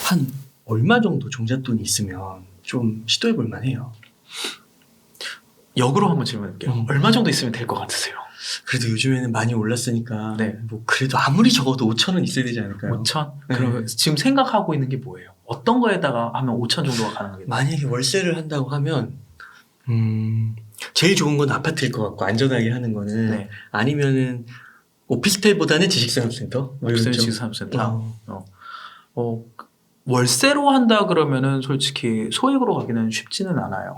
한 얼마 정도 종잣돈이 있으면 좀 시도해 볼 만해요? 역으로 한번 질문할게요. 얼마 정도 있으면 될 것 같으세요? 그래도 요즘에는 많이 올랐으니까 네. 뭐 그래도 아무리 적어도 5천은 있어야 되지 않을까요? 5천? 네. 그럼 지금 생각하고 있는 게 뭐예요? 어떤 거에다가 하면 5천 정도가 가능하겠나요? 만약에 월세를 한다고 하면 제일 좋은 건 아파트일 것 같고 안전하게 하는 거는 네. 아니면은 오피스텔보다는 지식산업센터 뭐 이런 월세 쪽. 지식산업센터. 월세로 한다 그러면은 솔직히 소액으로 가기는 쉽지는 않아요.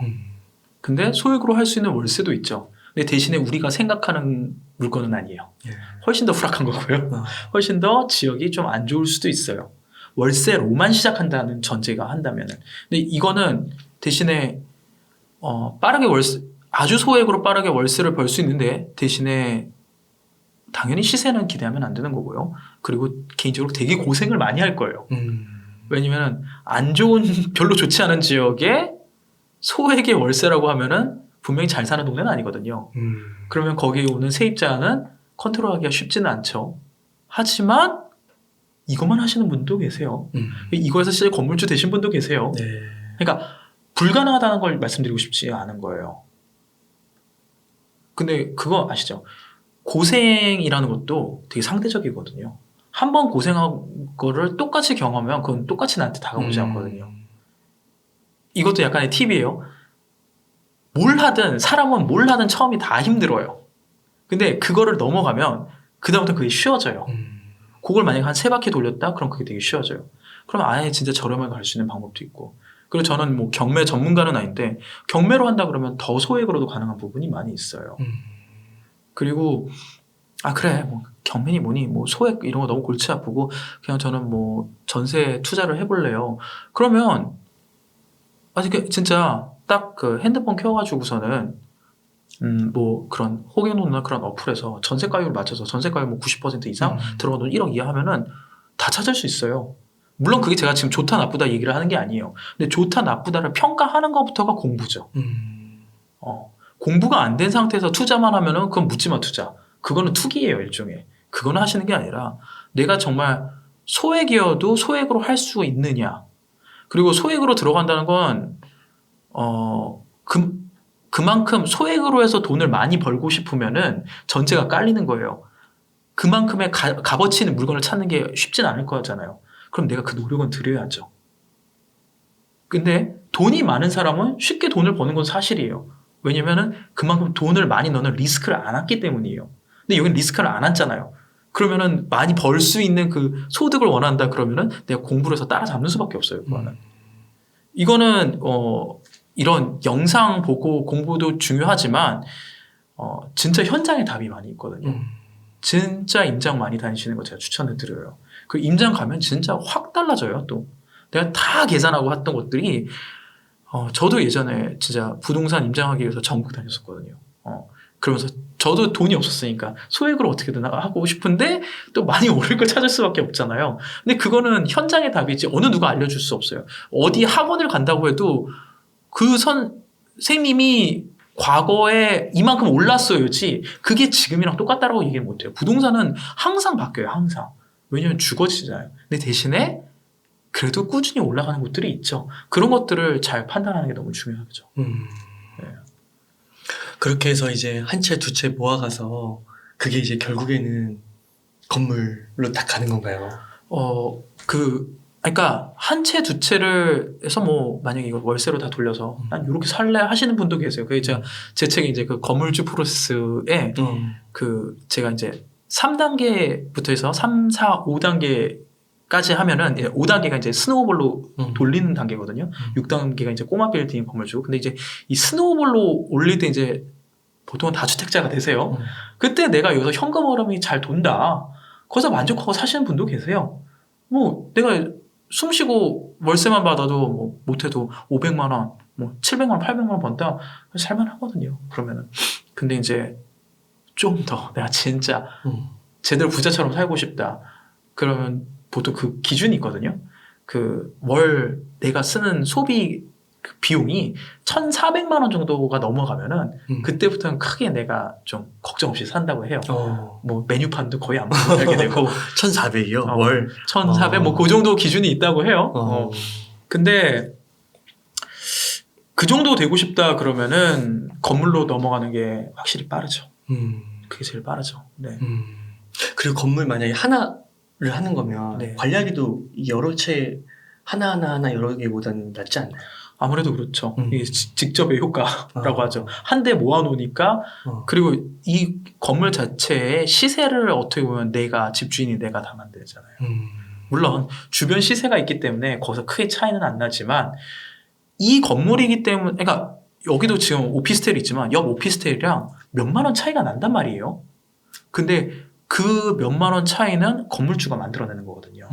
근데 소액으로 할 수 있는 월세도 있죠. 근데 대신에 우리가 생각하는 물건은 아니에요. 예. 훨씬 더 불악한 거고요. 훨씬 더 지역이 좀 안 좋을 수도 있어요. 월세로만 시작한다는 전제가 한다면은. 근데 이거는 대신에 빠르게 월세, 아주 소액으로 빠르게 월세를 벌 수 있는데 대신에 당연히 시세는 기대하면 안 되는 거고요. 그리고 개인적으로 되게 고생을 많이 할 거예요. 왜냐면 안 좋은, 별로 좋지 않은 지역에 소액의 월세라고 하면은 분명히 잘 사는 동네는 아니거든요. 그러면 거기에 오는 세입자는 컨트롤하기가 쉽지는 않죠. 하지만 이것만 하시는 분도 계세요. 이거에서 실제 건물주 되신 분도 계세요. 네. 그러니까 불가능하다는 걸 말씀드리고 싶지 않은 거예요. 근데 그거 아시죠? 고생이라는 것도 되게 상대적이거든요. 한 번 고생한 거를 똑같이 경험하면 그건 똑같이 나한테 다가오지 않거든요. 이것도 약간의 팁이에요. 사람은 뭘 하든 처음이 다 힘들어요. 근데 그거를 넘어가면 그다음부터 그게 쉬워져요. 그걸 만약에 한 3바퀴 돌렸다? 그럼 그게 되게 쉬워져요. 그럼 아예 진짜 저렴하게 갈 수 있는 방법도 있고. 그리고 저는 뭐 경매 전문가는 아닌데 경매로 한다 그러면 더 소액으로도 가능한 부분이 많이 있어요. 그리고 그래 뭐 경매니 뭐니 뭐 소액 이런 거 너무 골치 아프고 그냥 저는 뭐 전세 투자를 해볼래요. 그러면 진짜 딱 그 핸드폰 켜가지고서는 뭐 그런 호갱노나 그런 어플에서 전세가율 맞춰서 전세가율 뭐 90% 이상 들어간 돈 1억 이하 하면은 다 찾을 수 있어요. 물론 그게 제가 지금 좋다 나쁘다 얘기를 하는 게 아니에요. 근데 좋다 나쁘다를 평가하는 것부터가 공부죠. 공부가 안 된 상태에서 투자만 하면은 그건 묻지마 투자. 그거는 투기예요, 일종의. 그거는 하시는 게 아니라 내가 정말 소액이어도 소액으로 할 수 있느냐. 그리고 소액으로 들어간다는 건 그만큼 소액으로 해서 돈을 많이 벌고 싶으면은 전체가 깔리는 거예요. 그만큼의 값어치 있는 물건을 찾는 게 쉽진 않을 거잖아요. 그럼 내가 그 노력은 들여야죠. 근데 돈이 많은 사람은 쉽게 돈을 버는 건 사실이에요. 왜냐면은 그만큼 돈을 많이 넣는 리스크를 안 했기 때문이에요. 근데 여기는 리스크를 안 했잖아요. 그러면은 많이 벌 수 있는 그 소득을 원한다 그러면은 내가 공부를 해서 따라잡는 수밖에 없어요. 그거는. 이거는 이런 영상 보고 공부도 중요하지만 진짜 현장에 답이 많이 있거든요. 진짜 임장 많이 다니시는 거 제가 추천을 드려요. 그 임장 가면 진짜 확 달라져요. 또 내가 다 계산하고 했던 것들이 저도 예전에 진짜 부동산 임장하기 위해서 전국 다녔었거든요. 그러면서 저도 돈이 없었으니까 소액으로 어떻게든 하고 싶은데 또 많이 오를 걸 찾을 수밖에 없잖아요. 근데 그거는 현장의 답이지 어느 누가 알려줄 수 없어요. 어디 학원을 간다고 해도 그 선생님이 과거에 이만큼 올랐어야지 그게 지금이랑 똑같다라고 얘기를 못해요. 부동산은 항상 바뀌어요. 항상. 왜냐면 주거지잖아요. 근데 대신에 그래도 꾸준히 올라가는 곳들이 있죠. 그런 것들을 잘 판단하는 게 너무 중요하죠. 네. 그렇게 해서 이제 한 채 두 채 모아가서 그게 이제 결국에는 건물로 딱 가는 건가요? 그러니까 한 채 두 채를 해서 뭐 만약에 이걸 월세로 다 돌려서 난 이렇게 살래 하시는 분도 계세요. 그게 제 책에 이제 그 건물주 프로세스에 제가 이제 3단계부터 해서 3, 4, 5단계까지 하면은 5단계가 이제 스노우볼로 돌리는 단계거든요. 6단계가 이제 꼬마 빌딩 건물주. 근데 이제 이 스노우볼로 올릴 때 이제 보통은 다주택자가 되세요. 그때 내가 여기서 현금 흐름이 잘 돈다. 거기서 만족하고 사시는 분도 계세요. 뭐 내가 숨쉬고 월세만 받아도 뭐 못해도 500만 원, 뭐 700만 원, 800만 원 번다. 살만하거든요. 그러면은. 근데 이제 좀 더 내가 진짜 제대로 부자처럼 살고 싶다. 그러면 보통 그 기준이 있거든요. 그 월 내가 쓰는 소비 그 비용이 1,400만 원 정도가 넘어가면은 그때부터는 크게 내가 좀 걱정 없이 산다고 해요. 뭐 메뉴판도 거의 안 보고 살게 되고 1,400이요? 월? 1,400 뭐 그 정도 기준이 있다고 해요. 근데 그 정도 되고 싶다 그러면은 건물로 넘어가는 게 확실히 빠르죠. 그게 제일 빠르죠. 네. 그리고 건물 만약에 하나를 하는 거면 네. 관리하기도 여러 채 하나 여러 개보다는 낫지 않나요? 아무래도 그렇죠. 이게 직접의 효과라고 하죠. 한 대 모아놓으니까 그리고 이 건물 자체의 시세를 어떻게 보면 내가 집주인이 내가 다 만들잖아요. 물론 주변 시세가 있기 때문에 거기서 크게 차이는 안 나지만 이 건물이기 때문에 그러니까 여기도 지금 오피스텔이 있지만 옆 오피스텔이랑 몇만 원 차이가 난단 말이에요. 근데 그 몇만 원 차이는 건물주가 만들어내는 거거든요.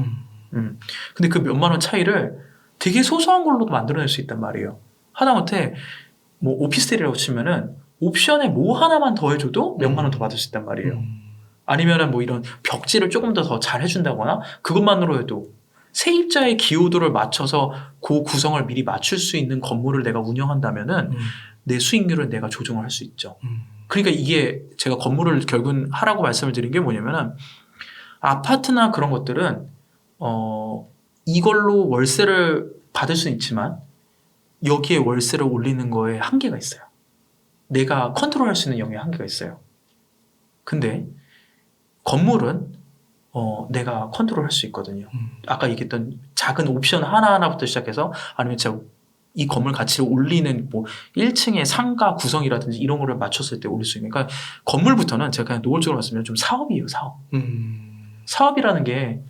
근데 그 몇만 원 차이를 되게 소소한 걸로도 만들어낼 수 있단 말이에요. 하다못해 뭐 오피스텔이라고 치면은 옵션에 뭐 하나만 더 해줘도 몇만 원 더 받을 수 있단 말이에요. 아니면은 뭐 이런 벽지를 조금 더 잘 해준다거나 그것만으로 해도 세입자의 기여도를 맞춰서 그 구성을 미리 맞출 수 있는 건물을 내가 운영한다면은 내 수익률을 내가 조정을 할 수 있죠. 그러니까 이게 제가 건물을 결국은 하라고 말씀을 드린 게 뭐냐면은 아파트나 그런 것들은 이걸로 월세를 받을 수는 있지만 여기에 월세를 올리는 거에 한계가 있어요. 내가 컨트롤할 수 있는 영역에 한계가 있어요. 근데 건물은 내가 컨트롤할 수 있거든요. 아까 얘기했던 작은 옵션 하나하나부터 시작해서 아니면 제가 이 건물 가치를 올리는 뭐 1층의 상가 구성이라든지 이런 거를 맞췄을 때 올릴 수 있는. 그러니까 건물부터는 제가 그냥 노골적으로 말씀드리면 좀 사업이에요, 사업. 사업이라는 게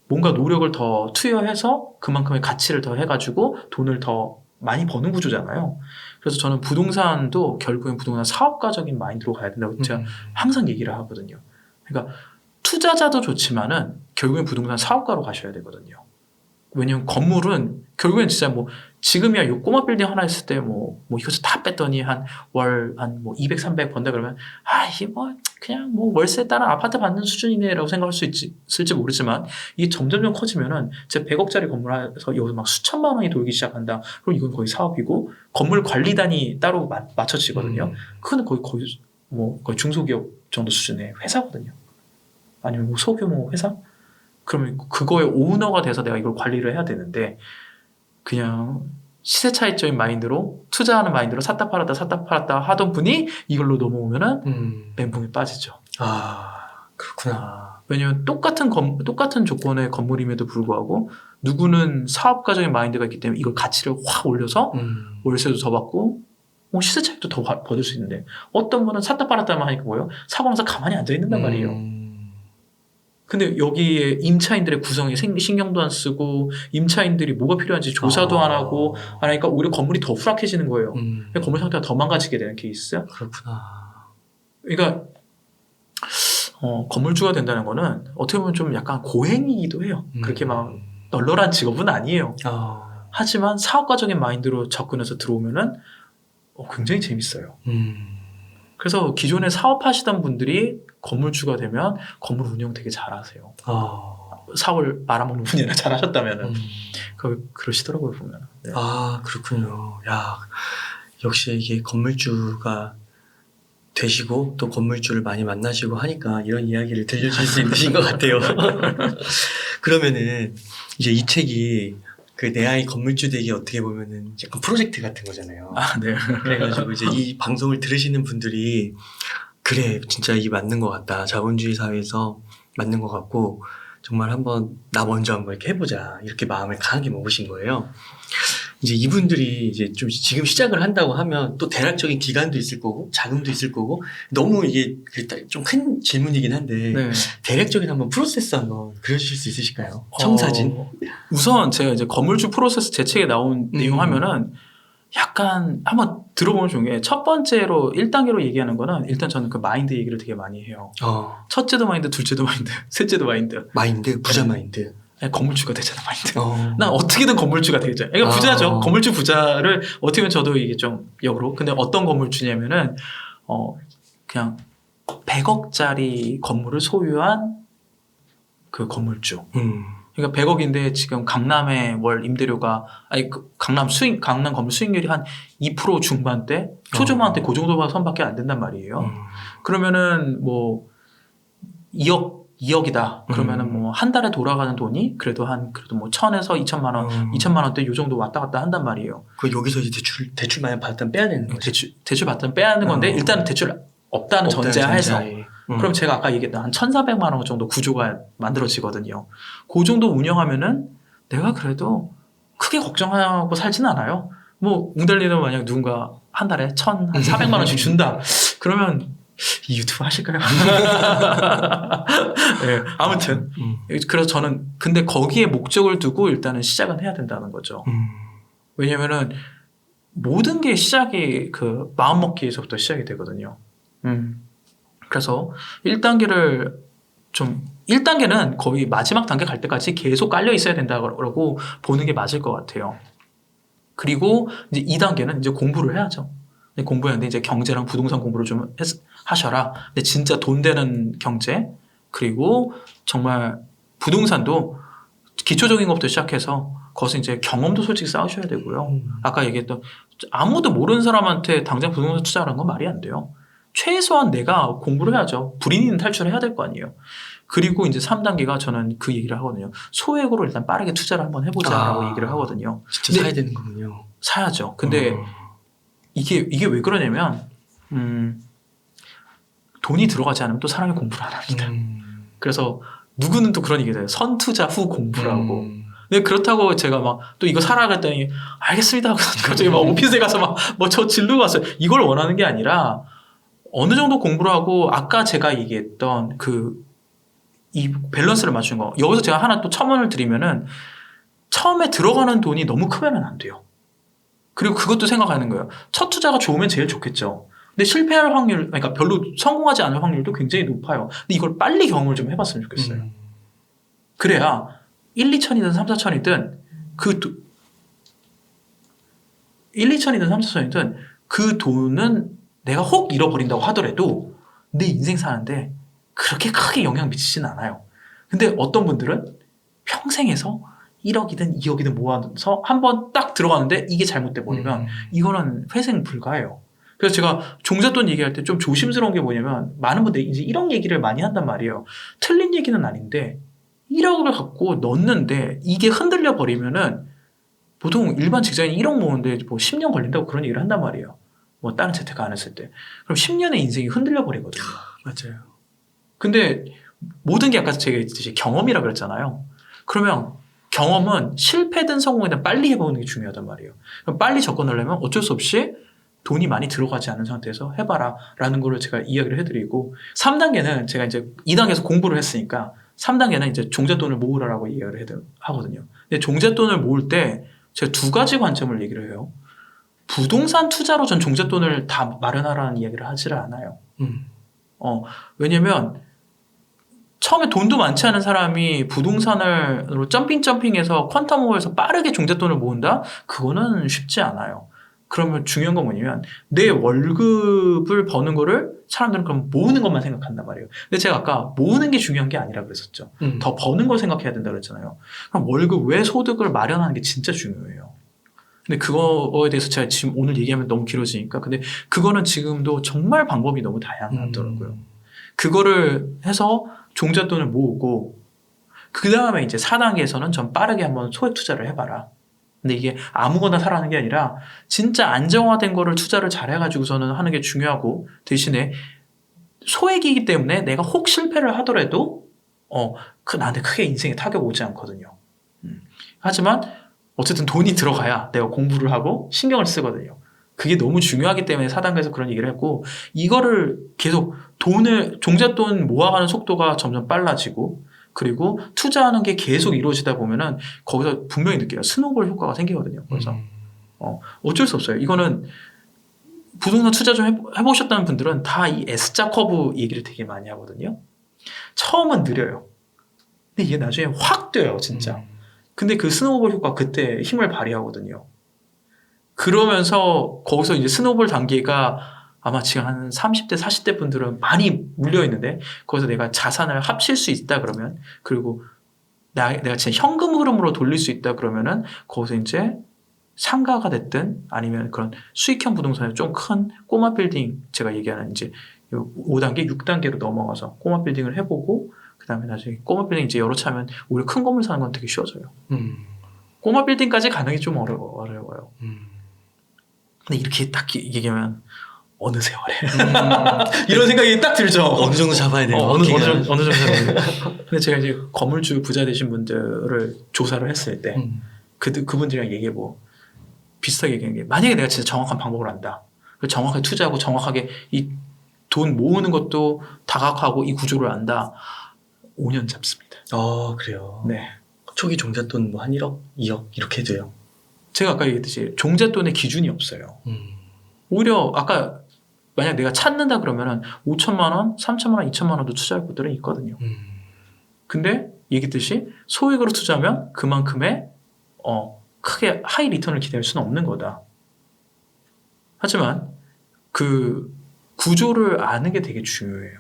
뭔가 노력을 더 투여해서 그만큼의 가치를 더 해가지고 돈을 더 많이 버는 구조잖아요. 그래서 저는 부동산도 결국엔 부동산 사업가적인 마인드로 가야 된다고 제가 항상 얘기를 하거든요. 그러니까 투자자도 좋지만은 결국엔 부동산 사업가로 가셔야 되거든요. 왜냐면 건물은 결국엔 진짜 뭐 지금이야 요 꼬마 빌딩 하나 있을 때 뭐 이것을 다 뺐더니 한 월 한 뭐 200, 300 번다 그러면 이게 뭐 그냥 뭐 월세에 따라 아파트 받는 수준이네라고 생각할 수 있을지 모르지만 이게 점점점 커지면은 제 100억짜리 건물에서 여기서 막 수천만 원이 돌기 시작한다. 그럼 이건 거의 사업이고 건물 관리단이 따로 맞춰지거든요. 그건 거의 중소기업 정도 수준의 회사거든요. 아니면 뭐 소규모 회사? 그러면 그거의 오너가 돼서 내가 이걸 관리를 해야 되는데 그냥 시세 차익적인 마인드로 투자하는 마인드로 샀다 팔았다 하던 분이 이걸로 넘어오면은 멘붕에 빠지죠. 그렇구나. 왜냐면 똑같은 조건의 건물임에도 불구하고 누구는 사업가적인 마인드가 있기 때문에 이걸 가치를 확 올려서 월세도 더 받고 시세 차익도 더 받을 수 있는데 어떤 분은 샀다 팔았다만 하니까 뭐예요? 사고 나서 가만히 앉아 있는단 말이에요. 근데 여기에 임차인들의 구성에 신경도 안 쓰고 임차인들이 뭐가 필요한지 조사도 안 하고 하니까 오히려 건물이 더 후락해지는 거예요. 건물 상태가 더 망가지게 되는 케이스. 그렇구나. 그러니까 건물주가 된다는 거는 어떻게 보면 좀 약간 고행이기도 해요. 그렇게 막 널널한 직업은 아니에요. 하지만 사업가적인 마인드로 접근해서 들어오면은 굉장히 재밌어요. 그래서 기존에 사업하시던 분들이 건물주가 되면 건물 운영 되게 잘하세요. 사업을 말아먹는 분이나 잘하셨다면은 그러시더라고요 보면. 네. 그렇군요. 야, 역시 이게 건물주가 되시고 또 건물주를 많이 만나시고 하니까 이런 이야기를 들려줄 수 있으신 것 같아요. 그러면은 이제 이 책이 그 내 아이 건물주 되기 어떻게 보면은 약간 프로젝트 같은 거잖아요. 네. 그래가지고 이제 이 방송을 들으시는 분들이 그래 진짜 이게 맞는 것 같다. 자본주의 사회에서 맞는 것 같고 정말 한번 나 먼저 한번 이렇게 해보자 이렇게 마음을 강하게 먹으신 거예요. 이제 이분들이 이제 좀 지금 시작을 한다고 하면 또 대략적인 기간도 있을 거고 자금도 있을 거고 너무 이게 좀 큰 질문이긴 한데 네. 대략적인 한번 프로세스 한번 그려주실 수 있으실까요? 청사진. 우선 제가 이제 건물주 프로세스 제 책에 나온 내용 하면은 약간 한번 들어보면 좋은 게 첫 번째로 1단계로 얘기하는 거는 일단 저는 그 마인드 얘기를 되게 많이 해요. 첫째도 마인드, 둘째도 마인드, 셋째도 마인드. 마인드, 부자 마인드. 건물주가 되잖아 마인드. 난 어떻게든 건물주가 되죠. 그러니까 부자죠. 건물주 부자를 어떻게 보면 저도 이게 좀 역으로. 근데 어떤 건물주냐면은 그냥 100억짜리 건물을 소유한 그 건물주. 그러니까 그러니까 100억인데 지금 강남의 월 임대료가 강남 건물 수익률이 한 2% 중반대, 초중반대 그 정도만 선밖에 안 된단 말이에요. 그러면은 뭐 2억이다. 그러면은 뭐 한 달에 돌아가는 돈이 그래도 뭐 1,000에서 2천만 원, 2천만 원대 요 정도 왔다 갔다 한단 말이에요. 그 여기서 이제 대출 많이 받았다면 빼야 되는 거죠. 대출 받으면 빼야 하는 건데 일단은 대출 없다는 전제하에서 그럼 제가 아까 얘기했던 한 1,400만 원 정도 구조가 만들어지거든요. 그 정도 운영하면은 내가 그래도 크게 걱정하고 살진 않아요. 뭐 웅달리는 만약 누군가 한 달에 한 400만 원씩 준다. 그러면 이 유튜브 하실까요? 네, 아무튼 그래서 저는 근데 거기에 목적을 두고 일단은 시작은 해야 된다는 거죠. 왜냐면은 모든 게 시작이 그 마음먹기에서부터 시작이 되거든요. 그래서 1단계는 거의 마지막 단계 갈 때까지 계속 깔려 있어야 된다고 보는 게 맞을 것 같아요. 그리고 이제 2단계는 이제 공부를 해야죠. 공부했는데 이제 경제랑 부동산 공부를 좀 하셔라. 근데 진짜 돈 되는 경제, 그리고 정말 부동산도 기초적인 것부터 시작해서 거기서 이제 경험도 솔직히 쌓으셔야 되고요. 아까 얘기했던 아무도 모르는 사람한테 당장 부동산 투자하는 건 말이 안 돼요. 최소한 내가 공부를 해야죠. 불이익은 탈출을 해야 될 거 아니에요. 그리고 이제 3단계가 저는 그 얘기를 하거든요. 소액으로 일단 빠르게 투자를 한번 해보자라고 얘기를 하거든요. 진짜 사야 되는 거군요. 사야죠. 근데 이게 왜 그러냐면 돈이 들어가지 않으면 또 사람이 공부를 안 합니다. 그래서 누구는 또 그런 얘기를 해요. 선투자 후 공부라고. 근데 그렇다고 제가 막 또 이거 사라 그랬더니 알겠습니다. 갑자기 막 오피스에 가서 막 뭐 저 진로 갔어요. 이걸 원하는 게 아니라 어느 정도 공부를 하고 아까 제가 얘기했던 이 밸런스를 맞추는 거. 여기서 제가 하나 또 첨언을 드리면은 처음에 들어가는 돈이 너무 크면 안 돼요. 그리고 그것도 생각하는 거예요. 첫 투자가 좋으면 제일 좋겠죠. 근데 실패할 확률, 그러니까 별로 성공하지 않을 확률도 굉장히 높아요. 근데 이걸 빨리 경험을 좀 해봤으면 좋겠어요. 그래야 1, 2천이든 3, 4천이든 1, 2천이든 3, 4천이든 그 돈은 내가 혹 잃어버린다고 하더라도 내 인생 사는데 그렇게 크게 영향 미치진 않아요. 근데 어떤 분들은 평생에서 1억이든 2억이든 모아서 한번 딱 들어가는데 이게 잘못돼 버리면 이거는 회생 불가해요. 그래서 제가 종잣돈 얘기할 때 좀 조심스러운 게 뭐냐면 많은 분들이 이제 1억 얘기를 많이 한단 말이에요. 틀린 얘기는 아닌데 1억을 갖고 넣었는데 이게 흔들려 버리면은 보통 일반 직장인이 1억 모으는데 뭐 10년 걸린다고 그런 얘기를 한단 말이에요. 뭐 다른 재테크 안 했을 때. 그럼 10년의 인생이 흔들려 버리거든요. 맞아요. 근데 모든 게 아까 제가 얘기했듯이 경험이라 그랬잖아요. 그러면 경험은 실패든 성공이든 빨리 해보는 게 중요하단 말이에요. 그럼 빨리 접근하려면 어쩔 수 없이 돈이 많이 들어가지 않은 상태에서 해봐라 라는 거를 제가 이야기를 해드리고 3단계는 제가 이제 2단계에서 공부를 했으니까 3단계는 이제 종잣돈을 모으라라고 이야기를 하거든요. 근데 종잣돈을 모을 때 제가 두 가지 관점을 얘기를 해요. 부동산 투자로 전 종잣돈을 다 마련하라는 이야기를 하지를 않아요. 왜냐면 처음에 돈도 많지 않은 사람이 부동산으로 점핑해서 퀀텀오버에서 빠르게 종잣돈을 모은다? 그거는 쉽지 않아요. 그러면 중요한 건 뭐냐면 내 월급을 버는 거를 사람들은 그럼 모으는 것만 생각한단 말이에요. 근데 제가 아까 모으는 게 중요한 게 아니라 그랬었죠. 더 버는 걸 생각해야 된다 그랬잖아요. 그럼 월급 외 소득을 마련하는 게 진짜 중요해요. 근데 그거에 대해서 제가 지금 오늘 얘기하면 너무 길어지니까 근데 그거는 지금도 정말 방법이 너무 다양하더라고요. 그거를 해서 종잣돈을 모으고 그 다음에 이제 4단계에서는 좀 빠르게 한번 소액 투자를 해봐라. 근데 이게 아무거나 사라는 게 아니라 진짜 안정화된 거를 투자를 잘 해가지고서는 하는 게 중요하고 대신에 소액이기 때문에 내가 혹 실패를 하더라도 나한테 크게 인생에 타격 오지 않거든요. 하지만 어쨌든 돈이 들어가야 내가 공부를 하고 신경을 쓰거든요. 그게 너무 중요하기 때문에 4단계에서 그런 얘기를 했고 이거를 계속 종잣돈 모아가는 속도가 점점 빨라지고 그리고 투자하는 게 계속 이루어지다 보면은 거기서 분명히 느껴요. 스노우볼 효과가 생기거든요. 그래서 어쩔 수 없어요. 이거는 부동산 투자 좀 해보셨다는 분들은 다 이 S자 커브 얘기를 되게 많이 하거든요. 처음은 느려요. 근데 이게 나중에 확 뛰어요, 진짜. 근데 그 스노우볼 효과 그때 힘을 발휘하거든요. 그러면서 거기서 이제 스노우볼 단계가 아마 지금 한 30대, 40대 분들은 많이 물려있는데 거기서 내가 자산을 합칠 수 있다 그러면 그리고 내가 진짜 현금 흐름으로 돌릴 수 있다 그러면은 거기서 이제 상가가 됐든 아니면 그런 수익형 부동산의 좀 큰 꼬마 빌딩 제가 얘기하는 이제 5단계, 6단계로 넘어가서 꼬마 빌딩을 해보고 그 다음에 나중에 꼬마 빌딩 이제 여러 차면 오히려 큰 건물 사는 건 되게 쉬워져요. 꼬마 빌딩까지 가는 게 좀 어려워요. 근데 이렇게 딱 얘기하면 어느 세월에 이런 생각이 딱 들죠. 어느 정도 잡아야 돼요. 어느 정도 잡아야 돼요. 근데 제가 이제 건물주 부자 되신 분들을 조사를 했을 때 그분들이랑 얘기해보고 비슷하게 얘기한 게 만약에 내가 진짜 정확한 방법을 안다. 정확하게 투자하고 정확하게 이 돈 모으는 것도 다각하고 이 구조를 안다. 5년 잡습니다. 그래요. 네. 초기 종잣돈 뭐 한 1억, 2억 이렇게 돼요. 제가 아까 얘기했듯이 종잣돈의 기준이 없어요. 오히려 아까 만약 내가 찾는다 그러면은 5천만 원, 3천만 원, 2천만 원도 투자할 곳들은 있거든요. 근데 얘기했듯이 소액으로 투자하면 그만큼의 크게 하이 리턴을 기대할 수는 없는 거다. 하지만 그 구조를 아는 게 되게 중요해요.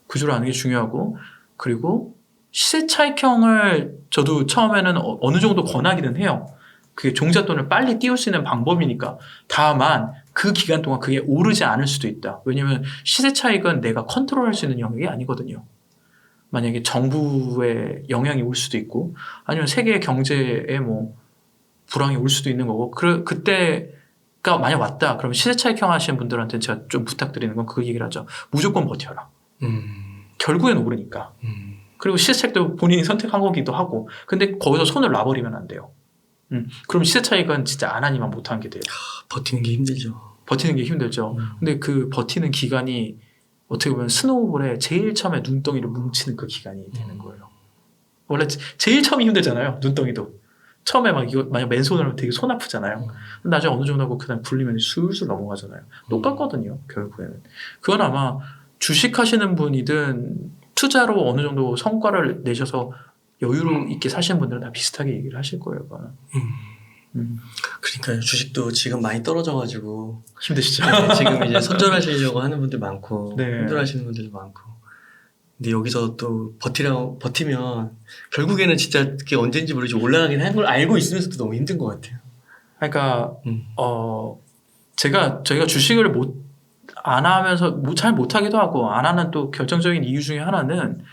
구조를 아는 게 중요하고 그리고 시세 차익형을 저도 처음에는 어느 정도 권하기는 해요. 그게 종잣돈을 빨리 띄울 수 있는 방법이니까. 다만 그 기간 동안 그게 오르지 않을 수도 있다. 왜냐하면 시세 차익은 내가 컨트롤할 수 있는 영역이 아니거든요. 만약에 정부의 영향이 올 수도 있고 아니면 세계 경제에 뭐 불황이 올 수도 있는 거고 그때가 만약 왔다 그러면 시세 차익형 하시는 분들한테는 제가 좀 부탁드리는 건 그 얘기를 하죠. 무조건 버텨라. 결국엔 오르니까. 그리고 시세 차익도 본인이 선택한 거기도 하고 근데 거기서 손을 놔버리면 안 돼요. 그럼 시세 차익은 진짜 안 하니만 못한 게 돼요. 버티는 게 힘들죠. 버티는 게 힘들죠. 근데 그 버티는 기간이 어떻게 보면 스노우볼에 제일 처음에 눈덩이를 뭉치는 그 기간이 되는 거예요. 원래 제일 처음이 힘들잖아요. 눈덩이도. 처음에 막 이거 만약 맨손으로 하면 되게 손 아프잖아요. 나중에 어느 정도 하고 그다음 굴리면 술술 넘어가잖아요. 똑같거든요. 결국에는. 그건 아마 주식 하시는 분이든 투자로 어느 정도 성과를 내셔서 여유로 있게 사시는 분들은 다 비슷하게 얘기를 하실 거예요. 그러니까요. 주식도 지금 많이 떨어져가지고 힘드시죠? 지금 이제 선전하시려고 하는 분들 많고 네. 힘들어하시는 분들도 많고. 근데 여기서 또 버티면 결국에는 진짜 그게 언제인지 모르지 올라가긴 한 걸 알고 있으면서도 너무 힘든 것 같아요. 그러니까 저희가 주식을 안 하면서 잘 못하기도 하고 안 하는 또 결정적인 이유 중에 하나는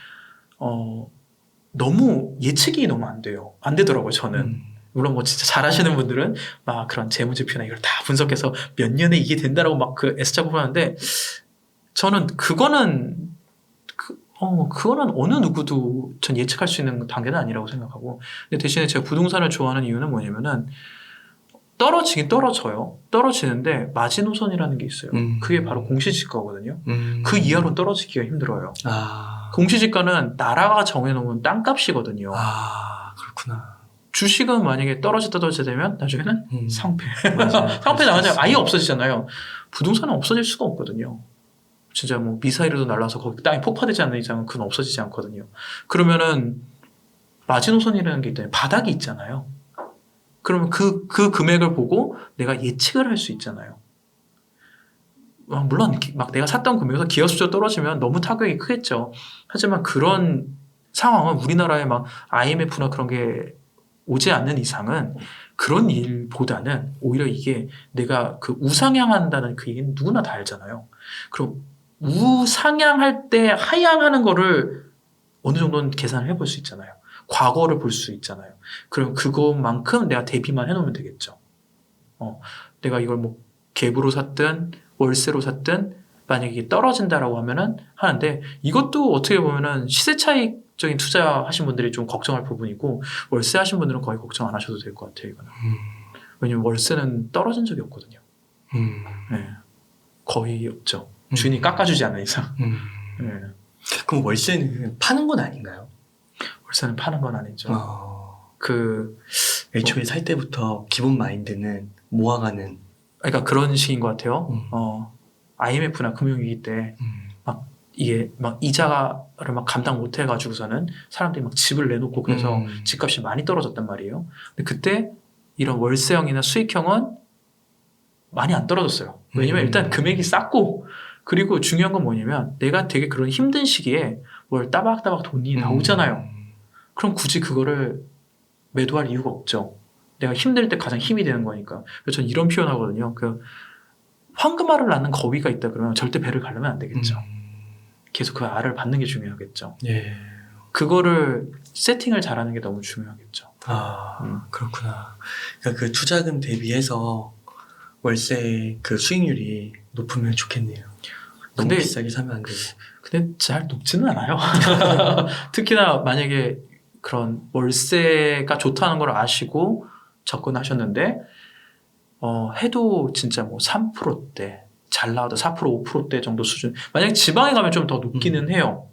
너무 예측이 너무 안 돼요. 안 되더라고요. 저는. 물론 뭐 진짜 잘하시는 분들은 막 그런 재무제표나 이걸 다 분석해서 몇 년에 이게 된다라고 막 그 S자고 하는데 저는 그거는 어느 누구도 전 예측할 수 있는 단계는 아니라고 생각하고 근데 대신에 제가 부동산을 좋아하는 이유는 뭐냐면은 떨어지긴 떨어져요. 떨어지는데 마지노선이라는 게 있어요. 그게 바로 공시지가거든요. 그 이하로는 떨어지기가 힘들어요. 공시지가는 나라가 정해놓은 땅값이거든요. 그렇구나. 주식은 만약에 떨어졌다 되면 나중에는 상패. 상패 나가면 아예 없어지잖아요. 부동산은 없어질 수가 없거든요. 진짜 뭐 미사일도 날라서 거기 땅이 폭파되지 않는 이상은 그건 없어지지 않거든요. 그러면은 마지노선이라는 게 있잖아요. 바닥이 있잖아요. 그러면 그 금액을 보고 내가 예측을 할 수 있잖아요. 물론 막 내가 샀던 금액에서 기업 수저 떨어지면 너무 타격이 크겠죠. 하지만 그런 상황은 우리나라에 막 IMF나 그런 게 오지 않는 이상은 그런 일보다는 오히려 이게 내가 그 우상향한다는 그 얘기는 누구나 다 알잖아요. 그럼 우상향할 때 하향하는 거를 어느 정도는 계산을 해볼 수 있잖아요. 과거를 볼 수 있잖아요. 그럼 그것만큼 내가 대비만 해놓으면 되겠죠. 내가 이걸 뭐 갭으로 샀든 월세로 샀든 만약에 이게 떨어진다라고 하면은 하는데 이것도 어떻게 보면은 시세 차익적인 투자하신 분들이 좀 걱정할 부분이고 월세 하신 분들은 거의 걱정 안 하셔도 될 것 같아요. 이거는. 왜냐면 월세는 떨어진 적이 없거든요. 네. 거의 없죠. 주인이 깎아주지 않는 이상. 네. 그럼 월세는 파는 건 아닌가요? 월세는 파는 건 아니죠. 애초에 살 때부터 기본 마인드는 모아가는. 그러니까 그런 식인 것 같아요. IMF나 금융위기 때 막 이게 막 이자를 막 감당 못 해가지고서는 사람들이 막 집을 내놓고 그래서 집값이 많이 떨어졌단 말이에요. 근데 그때 이런 월세형이나 수익형은 많이 안 떨어졌어요. 왜냐면 일단 금액이 쌌고 그리고 중요한 건 뭐냐면 내가 되게 그런 힘든 시기에 뭘 따박따박 돈이 나오잖아요. 그럼 굳이 그거를 매도할 이유가 없죠. 내가 힘들 때 가장 힘이 되는 거니까. 그래서 저는 이런 표현하거든요. 그 황금알을 낳는 거위가 있다 그러면 절대 배를 가르면 안 되겠죠. 계속 그 알을 받는 게 중요하겠죠. 예. 그거를 세팅을 잘하는 게 너무 중요하겠죠. 그렇구나. 그러니까 그 투자금 대비해서 월세 그 수익률이 높으면 좋겠네요. 너무 근데- 비싸게 사면 안 되고. 근데 잘 높지는 않아요. 특히나 만약에 그런 월세가 좋다는 걸 아시고 접근하셨는데 해도 진짜 뭐 3%대 잘 나와도 4% 5%대 정도 수준. 만약에 지방에 가면 좀 더 높기는 해요.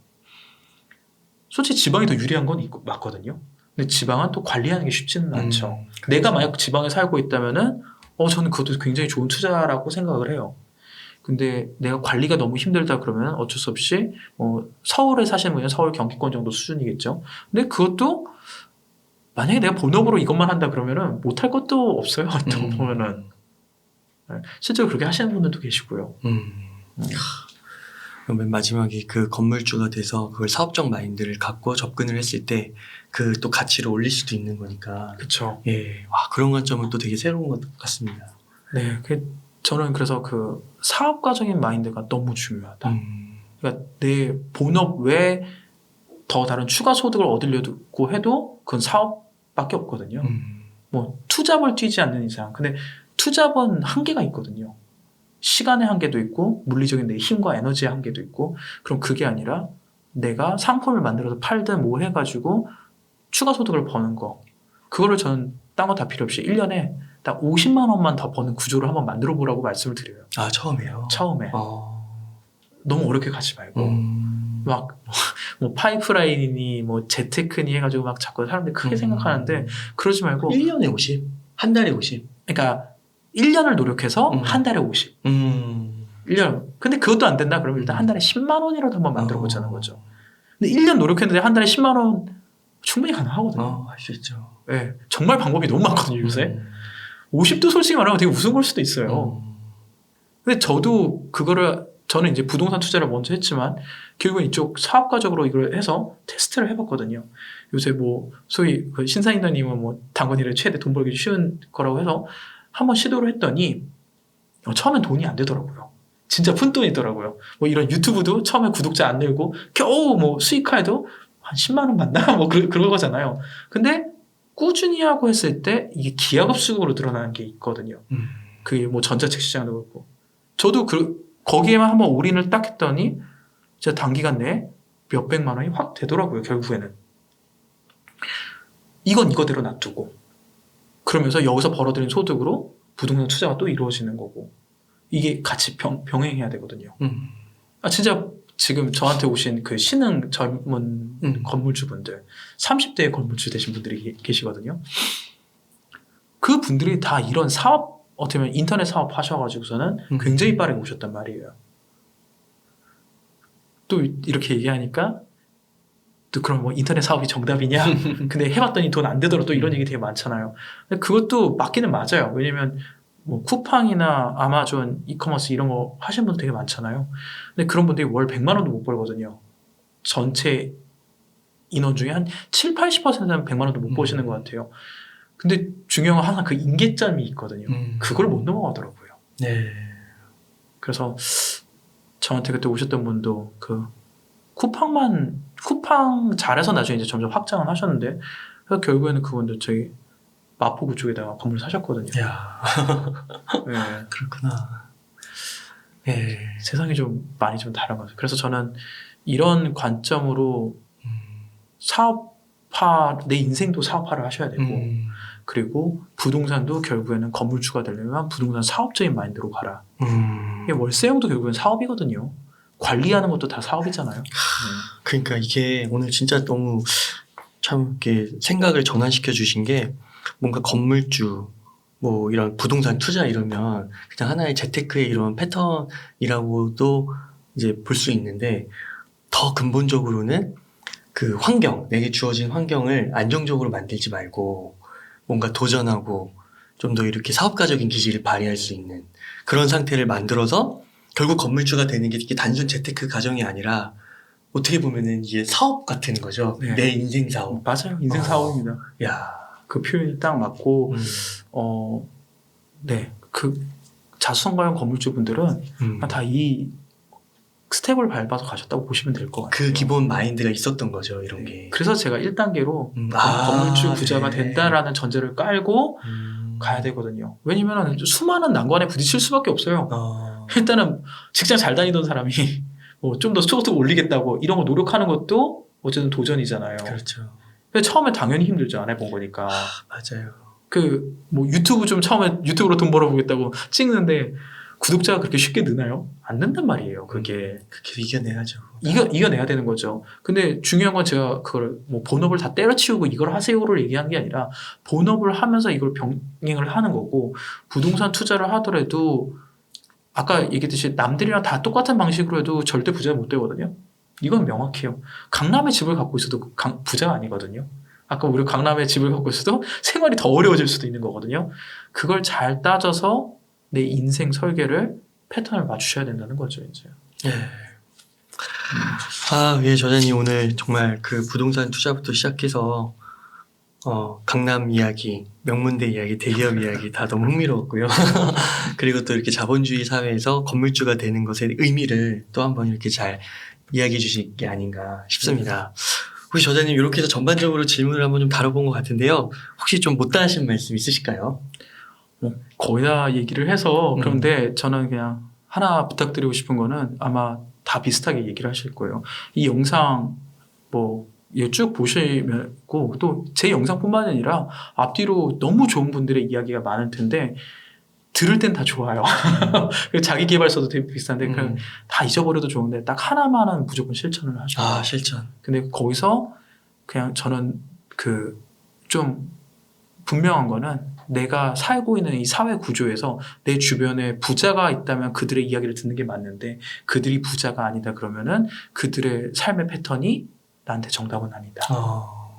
솔직히 지방이 더 유리한 건 맞거든요. 근데 지방은 또 관리하는 게 쉽지는 않죠. 내가 만약 지방에 살고 있다면은 저는 그것도 굉장히 좋은 투자라고 생각을 해요. 근데 내가 관리가 너무 힘들다 그러면 어쩔 수 없이 서울에 사시는 분은 서울 경기권 정도 수준이겠죠. 근데 그것도 만약에 내가 본업으로 이것만 한다 그러면은 못할 것도 없어요. 또 보면은 실제로 그렇게 하시는 분들도 계시고요. 그럼 맨 마지막에 그 건물주가 돼서 그걸 사업적 마인드를 갖고 접근을 했을 때 그 또 가치를 올릴 수도 있는 거니까. 그렇죠. 예, 와, 그런 관점은 또 되게 새로운 것 같습니다. 네, 저는 그래서 그 사업가적인 마인드가 너무 중요하다. 그러니까 내 본업 외에 더 다른 추가 소득을 얻으려고 해도 그건 사업밖에 없거든요. 뭐 투잡을 뛰지 않는 이상. 근데 투잡은 한계가 있거든요. 시간의 한계도 있고 물리적인 내 힘과 에너지의 한계도 있고. 그럼 그게 아니라 내가 상품을 만들어서 팔든 뭐 해가지고 추가 소득을 버는 거. 그거를 저는 딴 거 다 필요 없이 1년에 딱 50만 원만 더 버는 구조를 한번 만들어 보라고 말씀을 드려요. 아, 처음에요? 처음에. 너무 어렵게 가지 말고. 막, 뭐, 파이프라인이니, 뭐, 재테크니 해가지고 막 자꾸 사람들이 크게 생각하는데, 그러지 말고. 1년에 50? 한 달에 50? 그러니까, 1년을 노력해서 한 달에 50. 1년. 근데 그것도 안 된다? 그러면 일단 한 달에 10만 원이라도 한번 만들어 보자는 거죠. 근데 1년 노력했는데 한 달에 10만 원 충분히 가능하거든요. 할 수 있죠. 네, 정말 방법이 너무 많거든요, 요새. 50도 솔직히 말하면 되게 우스운 걸 수도 있어요. 근데 저도 저는 이제 부동산 투자를 먼저 했지만, 결국은 이쪽 사업가적으로 이걸 해서 테스트를 해봤거든요. 요새 뭐, 소위 그 신사임당님은 뭐, 당근이를 최대 돈 벌기 쉬운 거라고 해서 한번 시도를 했더니, 처음엔 돈이 안 되더라고요. 진짜 푼돈이더라고요. 뭐 이런 유튜브도 처음에 구독자 안 늘고, 겨우 뭐 수익화해도 한 10만 원 받나? 뭐 그런 거잖아요. 근데 꾸준히 하고 했을 때 이게 기하급수적으로 늘어나는 게 있거든요. 그게 뭐 전자책 시장도 그렇고. 저도 거기에만 한번 올인을 딱 했더니 진짜 단기간 내에 몇백만 원이 확 되더라고요, 결국에는. 이건 이거대로 놔두고. 그러면서 여기서 벌어들인 소득으로 부동산 투자가 또 이루어지는 거고. 이게 같이 병행해야 되거든요. 진짜 지금 저한테 오신 그 신흥 젊은 건물주분들, 30대의 건물주 되신 분들이 계시거든요. 그 분들이 다 이런 사업, 어떻게 보면 인터넷 사업 하셔가지고서는 굉장히 빠르게 오셨단 말이에요. 또 이렇게 얘기하니까 또 그럼 뭐 인터넷 사업이 정답이냐? 근데 해봤더니 돈 안 되더라. 또 이런 얘기 되게 많잖아요. 근데 그것도 맞기는 맞아요. 왜냐면 뭐 쿠팡이나 아마존, 이커머스 이런 거 하시는 분들 되게 많잖아요. 근데 그런 분들이 월 100만 원도 못 벌거든요. 전체 인원 중에 한 7, 80%는 100만 원도 못 버시는 것 같아요. 근데 중요한 건 항상 그 인계점이 있거든요. 그걸 못 넘어가더라고요. 네. 그래서 저한테 그때 오셨던 분도 그 쿠팡 잘해서 나중에 이제 점점 확장을 하셨는데, 그래서 결국에는 그분도 저희 마포구 쪽에다가 건물 사셨거든요. 야, 네. 그렇구나. 예. 세상이 좀 많이 좀 다른 거죠. 그래서 저는 이런 관점으로 내 인생도 사업화를 하셔야 되고, 그리고 부동산도 결국에는 건물주가 되려면 부동산 사업적인 마인드로 가라. 이게 월세형도 결국엔 사업이거든요. 관리하는 것도 다 사업이잖아요. 그러니까 이게 오늘 진짜 너무 참 이렇게 생각을 전환시켜 주신 게, 뭔가 건물주, 뭐 이런 부동산 투자 이러면 그냥 하나의 재테크의 이런 패턴이라고도 이제 볼 수 있는데, 더 근본적으로는 그 환경, 내게 주어진 환경을 안정적으로 만들지 말고 뭔가 도전하고 좀 더 이렇게 사업가적인 기질을 발휘할 수 있는 그런 상태를 만들어서 결국 건물주가 되는 게 이게 단순 재테크 과정이 아니라 어떻게 보면은 이게 사업 같은 거죠. 네. 내 인생 사업. 맞아요. 인생 사업입니다. 야, 그 표현이 딱 맞고 네. 그 자수성가형 건물주분들은 다 이 스텝을 밟아서 가셨다고 보시면 될 것 같아요. 그 기본 마인드가 있었던 거죠, 이런 게. 그래서 제가 1단계로 아, 건물주 부자가 네. 된다라는 전제를 깔고 가야 되거든요. 왜냐면 수많은 난관에 부딪힐 수밖에 없어요. 일단은 직장 잘 다니던 사람이 뭐 좀 더 소득 올리겠다고 이런 거 노력하는 것도 어쨌든 도전이잖아요. 그렇죠. 근데 처음에 당연히 힘들죠. 안 해본 거니까. 맞아요. 그 뭐 유튜브 좀 처음에 유튜브로 돈 벌어보겠다고 찍는데 구독자가 그렇게 쉽게 느나요? 안 는단 말이에요. 그게 그렇게 이겨내야죠. 이겨내야 되는 거죠. 근데 중요한 건 제가 그걸 뭐 본업을 다 때려치우고 이걸 하세요를 얘기하는 게 아니라 본업을 하면서 이걸 병행을 하는 거고 부동산 투자를 하더라도 아까 얘기했듯이 남들이랑 다 똑같은 방식으로 해도 절대 부자가 못 되거든요. 이건 명확해요. 강남에 집을 갖고 있어도 부자가 아니거든요. 아까 우리 강남에 집을 갖고 있어도 생활이 더 어려워질 수도 있는 거거든요. 그걸 잘 따져서 내 인생 설계를 패턴을 맞추셔야 된다는 거죠, 이제. 예. 예, 저자님 오늘 정말 그 부동산 투자부터 시작해서 강남 이야기, 명문대 이야기, 대기업 이야기 다 너무 흥미로웠고요. 그리고 또 이렇게 자본주의 사회에서 건물주가 되는 것의 의미를 또 한번 이렇게 잘 이야기해 주신 게 아닌가 싶습니다. 혹시 저자님 이렇게 해서 전반적으로 질문을 한번 좀 다뤄본 것 같은데요. 혹시 좀 못다 하신 말씀 있으실까요? 거의 다 얘기를 해서 그런데 저는 그냥 하나 부탁드리고 싶은 거는 아마 다 비슷하게 얘기를 하실 거예요. 이 영상 뭐 쭉 보시고 또 제 영상뿐만 아니라 앞뒤로 너무 좋은 분들의 이야기가 많을 텐데 들을 땐 다 좋아요. 자기 개발서도 되게 비슷한데 그냥 다 잊어버려도 좋은데 딱 하나만은 무조건 실천을 하셔야 돼요. 실천. 근데 거기서 그냥 저는 그 좀 분명한 거는 내가 살고 있는 이 사회 구조에서 내 주변에 부자가 있다면 그들의 이야기를 듣는 게 맞는데 그들이 부자가 아니다 그러면은 그들의 삶의 패턴이 나한테 정답은 아니다.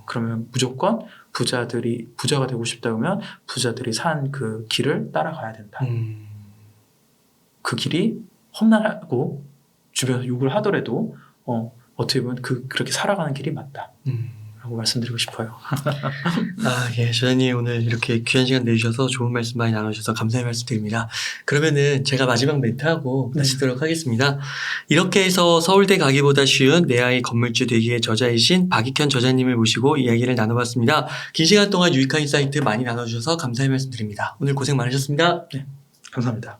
그러면 무조건 부자가 되고 싶다 그러면 부자들이 산 그 길을 따라가야 된다. 그 길이 험난하고 주변에서 욕을 하더라도 어떻게 보면 그렇게 살아가는 길이 맞다. 라고 말씀드리고 싶어요. 예, 저자님 오늘 이렇게 귀한 시간 내주셔서 좋은 말씀 많이 나눠주셔서 감사의 말씀 드립니다. 그러면은 제가 마지막 멘트하고 마치도록 하겠습니다. 이렇게 해서 서울대 가기보다 쉬운 내 아이 건물주 되기의 저자이신 박익현 저자님을 모시고 이야기를 나눠봤습니다. 긴 시간 동안 유익한 인사이트 많이 나눠주셔서 감사의 말씀 드립니다. 오늘 고생 많으셨습니다. 감사합니다.